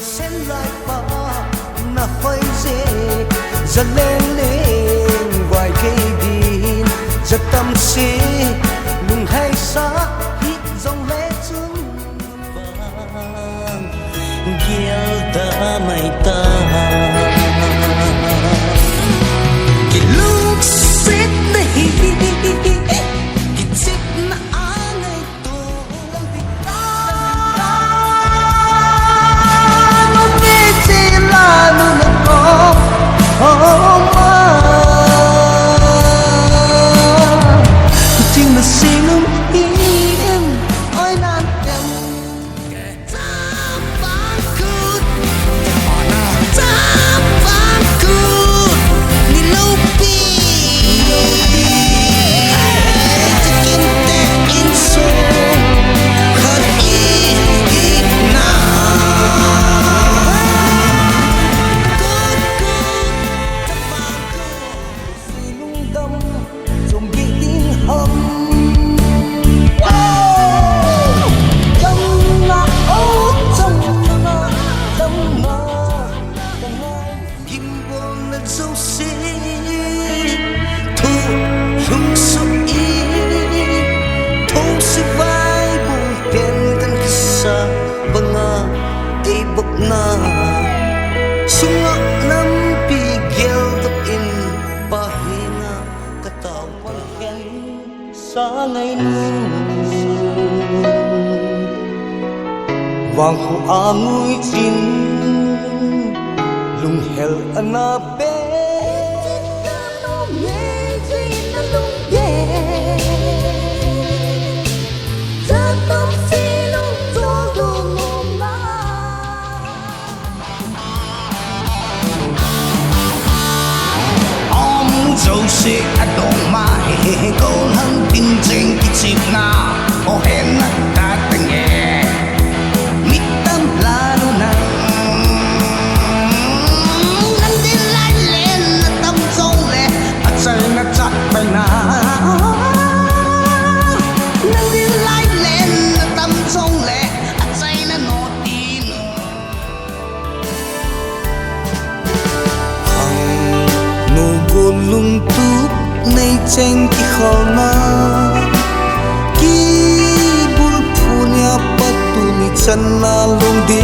sen lại ba na phai dễ giật lên lên ngoài cây bin giật tâm si lùng hay xa hít dòng lệ chung vàng gieo ta mày ta cái lúc xếp đây Sung'a nam pigel in pahina katawang ken sa ngày vang khu angui chin lung hel anabe dẫu sẽ đổ mà hề câu hăng tin trên cái chip na ô hẹn ta tình nghe mít tâm là đâu nè nắng đi lại lên tâm sâu lệ trời nó chặt bay na nắng đi lại lên tâm sâu lệ trời nó nốt đi lung tup nay cheng ki khona ki bul phunya patuni channa lung de